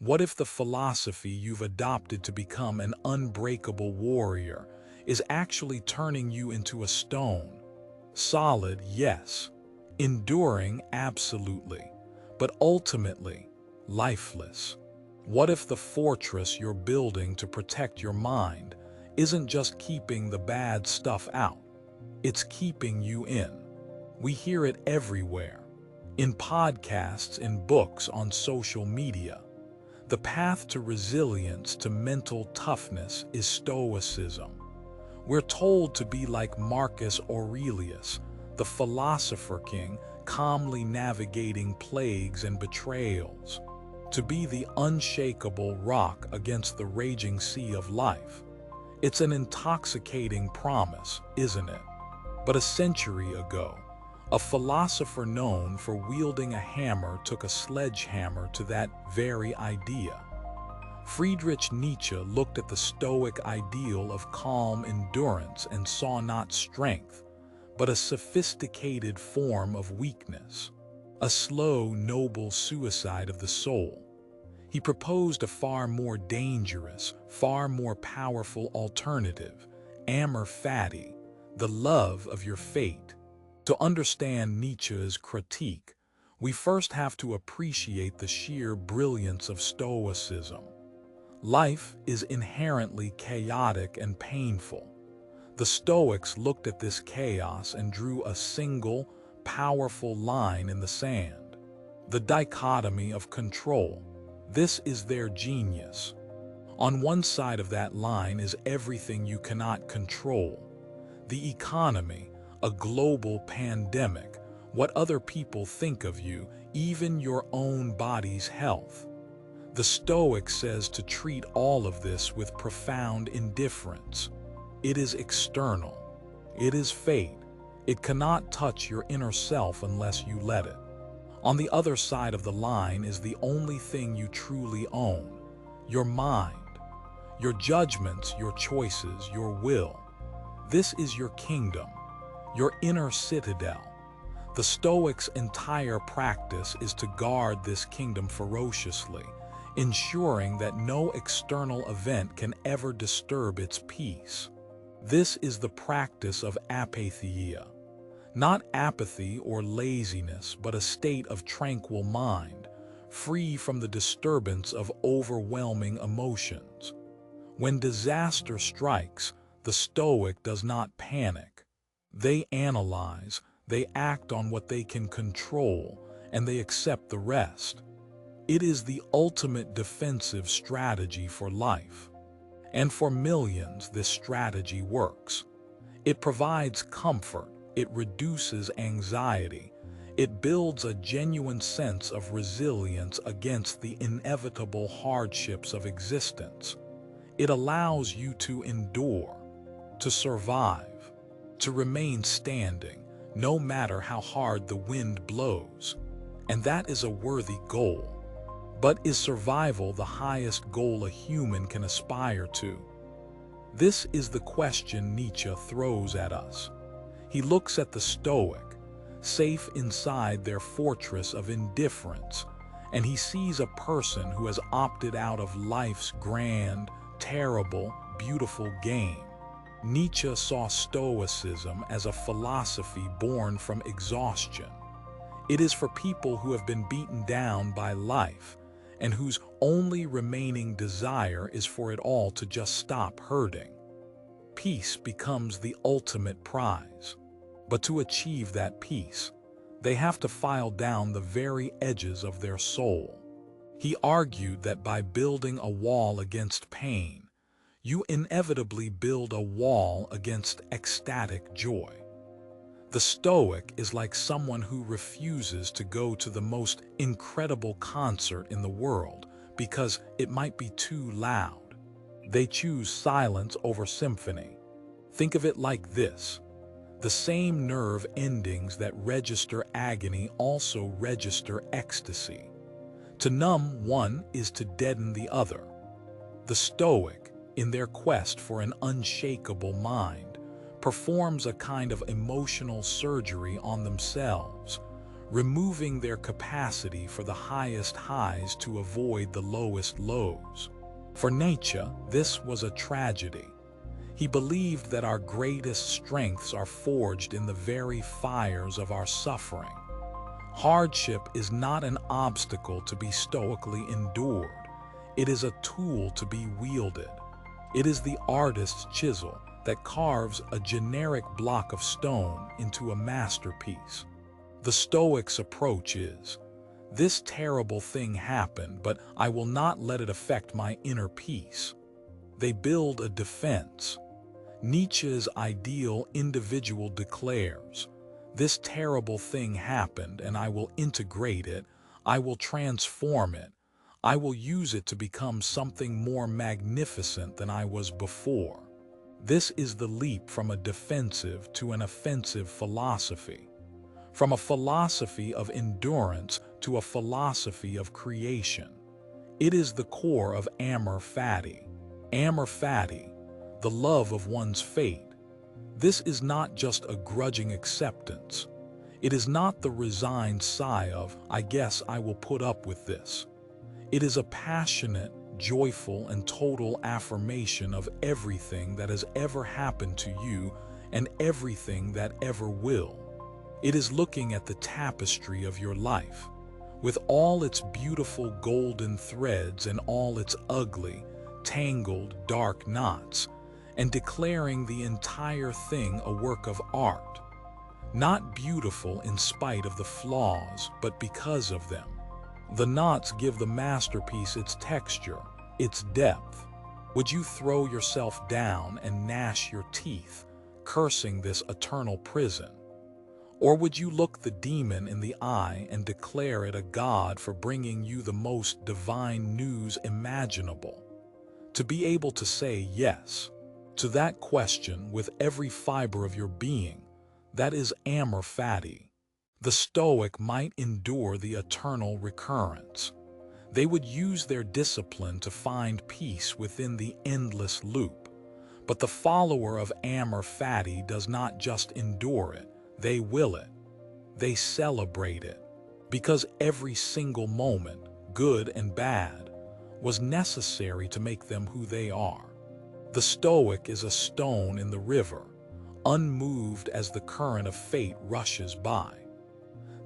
What if the philosophy you've adopted to become an unbreakable warrior is actually turning you into a stone? Solid, yes. Enduring, absolutely. But ultimately, lifeless. What if the fortress you're building to protect your mind isn't just keeping the bad stuff out? It's keeping you in. We hear it everywhere. In podcasts, in books, on social media. The path to resilience, to mental toughness, is Stoicism. We're told to be like Marcus Aurelius, the philosopher king, calmly navigating plagues and betrayals, to be the unshakable rock against the raging sea of life. It's an intoxicating promise, isn't it? But a century ago, a philosopher known for wielding a hammer took a sledgehammer to that very idea. Friedrich Nietzsche looked at the Stoic ideal of calm endurance and saw not strength, but a sophisticated form of weakness, a slow, noble suicide of the soul. He proposed a far more dangerous, far more powerful alternative, Amor Fati, the love of your fate. To understand Nietzsche's critique, we first have to appreciate the sheer brilliance of Stoicism. Life is inherently chaotic and painful. The Stoics looked at this chaos and drew a single, powerful line in the sand. The dichotomy of control. This is their genius. On one side of that line is everything you cannot control. The economy, a global pandemic, what other people think of you, even your own body's health. The Stoic says to treat all of this with profound indifference. It is external. It is fate. It cannot touch your inner self unless you let it. On the other side of the line is the only thing you truly own, your mind, your judgments, your choices, your will. This is your kingdom, your inner citadel. The Stoics' entire practice is to guard this kingdom ferociously, ensuring that no external event can ever disturb its peace. This is the practice of apatheia. Not apathy or laziness, but a state of tranquil mind, free from the disturbance of overwhelming emotions. When disaster strikes, the Stoic does not panic. They analyze, they act on what they can control, and they accept the rest. It is the ultimate defensive strategy for life. And for millions, this strategy works. It provides comfort. It reduces anxiety. It builds a genuine sense of resilience against the inevitable hardships of existence. It allows you to endure, to survive, to remain standing, no matter how hard the wind blows. And that is a worthy goal. But is survival the highest goal a human can aspire to? This is the question Nietzsche throws at us. He looks at the Stoic, safe inside their fortress of indifference, and he sees a person who has opted out of life's grand, terrible, beautiful game. Nietzsche saw Stoicism as a philosophy born from exhaustion. It is for people who have been beaten down by life and whose only remaining desire is for it all to just stop hurting. Peace becomes the ultimate prize. But to achieve that peace, they have to file down the very edges of their soul. He argued that by building a wall against pain, you inevitably build a wall against ecstatic joy. The Stoic is like someone who refuses to go to the most incredible concert in the world because it might be too loud. They choose silence over symphony. Think of it like this. The same nerve endings that register agony also register ecstasy. To numb one is to deaden the other. The Stoic, in their quest for an unshakable mind, performs a kind of emotional surgery on themselves, removing their capacity for the highest highs to avoid the lowest lows. For Nietzsche, this was a tragedy. He believed that our greatest strengths are forged in the very fires of our suffering. Hardship is not an obstacle to be stoically endured. It is a tool to be wielded. It is the artist's chisel that carves a generic block of stone into a masterpiece. The Stoics' approach is, this terrible thing happened, but I will not let it affect my inner peace. They build a defense. Nietzsche's ideal individual declares, this terrible thing happened and I will integrate it, I will transform it, I will use it to become something more magnificent than I was before. This is the leap from a defensive to an offensive philosophy, from a philosophy of endurance to a philosophy of creation. It is the core of Amor Fati. Amor Fati, the love of one's fate. This is not just a grudging acceptance. It is not the resigned sigh of, I guess I will put up with this. It is a passionate, joyful, and total affirmation of everything that has ever happened to you and everything that ever will. It is looking at the tapestry of your life, with all its beautiful golden threads and all its ugly, tangled, dark knots, and declaring the entire thing a work of art. Not beautiful in spite of the flaws, but because of them. The knots give the masterpiece its texture, its depth. Would you throw yourself down and gnash your teeth, cursing this eternal prison? Or would you look the demon in the eye and declare it a god for bringing you the most divine news imaginable? To be able to say yes to that question with every fiber of your being, that is Amor Fati. The Stoic might endure the eternal recurrence. They would use their discipline to find peace within the endless loop. But the follower of Amor Fati does not just endure it, they will it. They celebrate it. Because every single moment, good and bad, was necessary to make them who they are. The Stoic is a stone in the river, unmoved as the current of fate rushes by.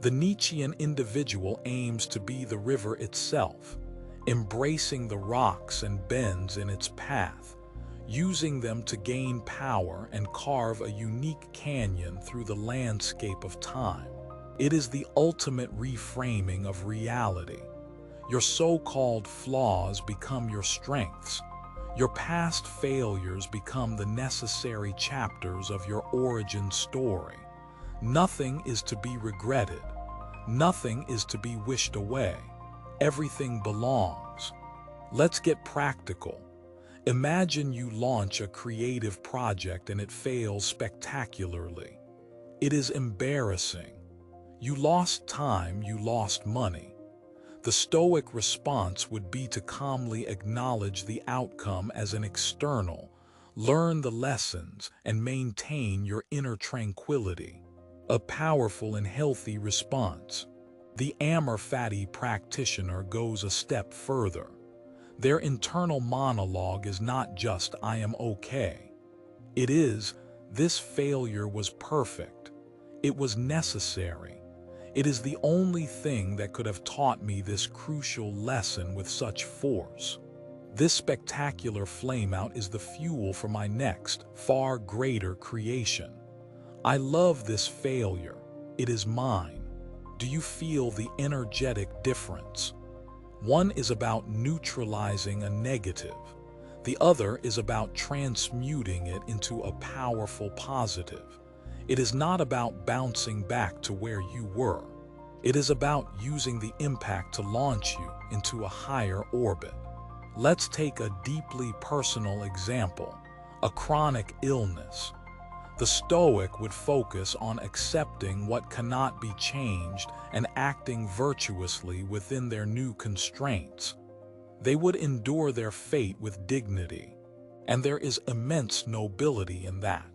The Nietzschean individual aims to be the river itself, embracing the rocks and bends in its path, using them to gain power and carve a unique canyon through the landscape of time. It is the ultimate reframing of reality. Your so-called flaws become your strengths. Your past failures become the necessary chapters of your origin story. Nothing is to be regretted. Nothing is to be wished away. Everything belongs. Let's get practical. Imagine you launch a creative project and it fails spectacularly. It is embarrassing. You lost time, you lost money. The Stoic response would be to calmly acknowledge the outcome as an external, learn the lessons, and maintain your inner tranquility. A powerful and healthy response. The Amor Fati practitioner goes a step further. Their internal monologue is not just, I am okay. It is, this failure was perfect. It was necessary. It is the only thing that could have taught me this crucial lesson with such force. This spectacular flameout is the fuel for my next, far greater creation. I love this failure. It is mine. Do you feel the energetic difference? One is about neutralizing a negative. The other is about transmuting it into a powerful positive. It is not about bouncing back to where you were. It is about using the impact to launch you into a higher orbit. Let's take a deeply personal example, a chronic illness. The Stoic would focus on accepting what cannot be changed and acting virtuously within their new constraints. They would endure their fate with dignity, and there is immense nobility in that.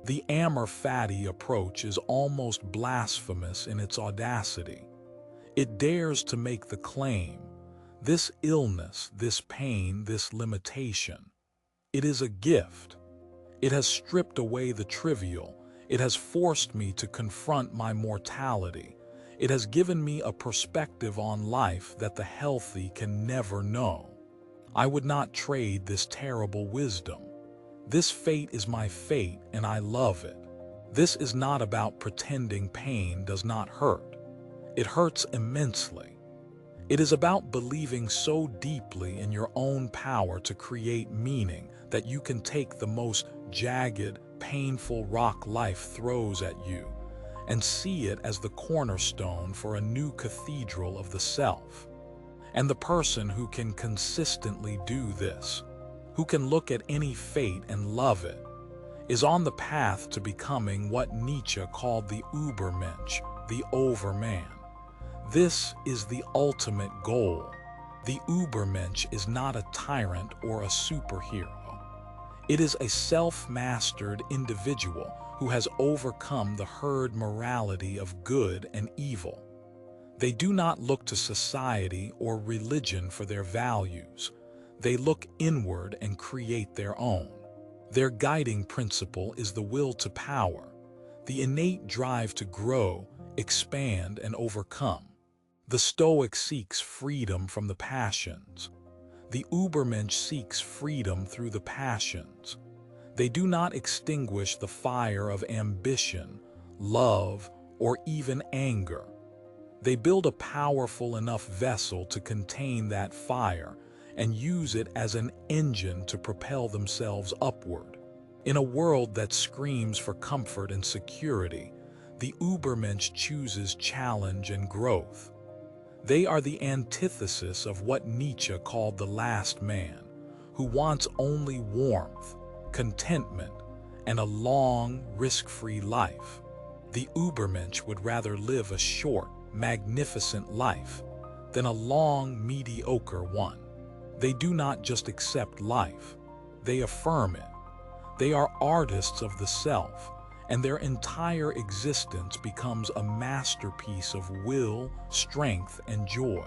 The Amor Fati approach is almost blasphemous in its audacity. It dares to make the claim, this illness, this pain, this limitation, it is a gift. It has stripped away the trivial. It has forced me to confront my mortality. It has given me a perspective on life that the healthy can never know. I would not trade this terrible wisdom. This fate is my fate, and I love it. This is not about pretending pain does not hurt. It hurts immensely. It is about believing so deeply in your own power to create meaning that you can take the most jagged, painful rock life throws at you and see it as the cornerstone for a new cathedral of the self. And the person who can consistently do this, who can look at any fate and love it, is on the path to becoming what Nietzsche called the Übermensch, the overman. This is the ultimate goal. The Übermensch is not a tyrant or a superhero. It is a self-mastered individual who has overcome the herd morality of good and evil. They do not look to society or religion for their values. They look inward and create their own. Their guiding principle is the will to power, the innate drive to grow, expand, and overcome. The Stoic seeks freedom from the passions. The Übermensch seeks freedom through the passions. They do not extinguish the fire of ambition, love, or even anger. They build a powerful enough vessel to contain that fire and use it as an engine to propel themselves upward. In a world that screams for comfort and security, the Übermensch chooses challenge and growth. They are the antithesis of what Nietzsche called the last man, who wants only warmth, contentment, and a long, risk-free life. The Übermensch would rather live a short, magnificent life than a long, mediocre one. They do not just accept life, they affirm it. They are artists of the self, and their entire existence becomes a masterpiece of will, strength, and joy.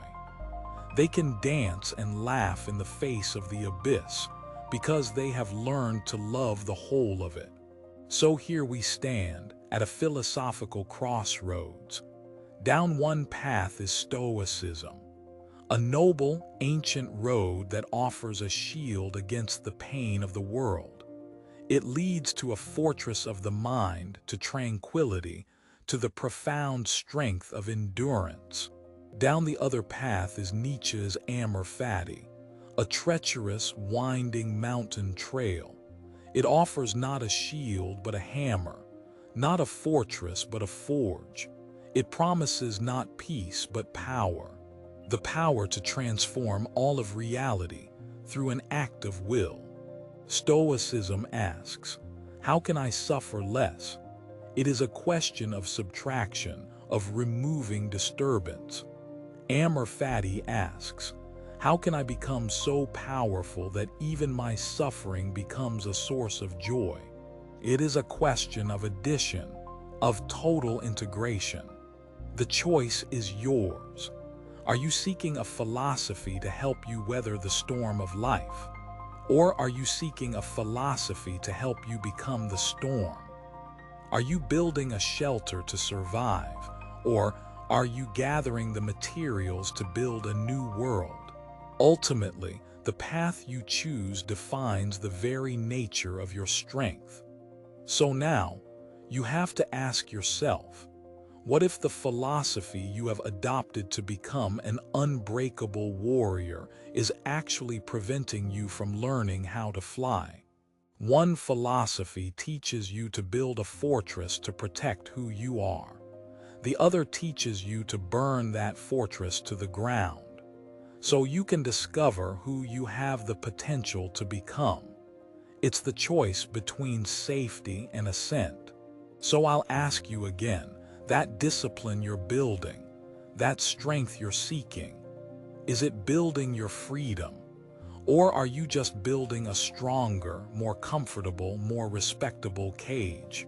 They can dance and laugh in the face of the abyss because they have learned to love the whole of it. So here we stand at a philosophical crossroads. Down one path is Stoicism, a noble, ancient road that offers a shield against the pain of the world. It leads to a fortress of the mind, to tranquility, to the profound strength of endurance. Down the other path is Nietzsche's Amor Fati, a treacherous, winding mountain trail. It offers not a shield but a hammer, not a fortress but a forge. It promises not peace but power, the power to transform all of reality through an act of will. Stoicism asks, how can I suffer less? It is a question of subtraction, of removing disturbance. Amor Fati asks, how can I become so powerful that even my suffering becomes a source of joy? It is a question of addition, of total integration. The choice is yours. Are you seeking a philosophy to help you weather the storm of life? Or are you seeking a philosophy to help you become the storm? Are you building a shelter to survive? Or are you gathering the materials to build a new world? Ultimately, the path you choose defines the very nature of your strength. So now, you have to ask yourself, what if the philosophy you have adopted to become an unbreakable warrior is actually preventing you from learning how to fly? One philosophy teaches you to build a fortress to protect who you are. The other teaches you to burn that fortress to the ground, so you can discover who you have the potential to become. It's the choice between safety and ascent. So I'll ask you again, that discipline you're building, that strength you're seeking, is it building your freedom, Or are you just building a stronger, more comfortable, more respectable cage?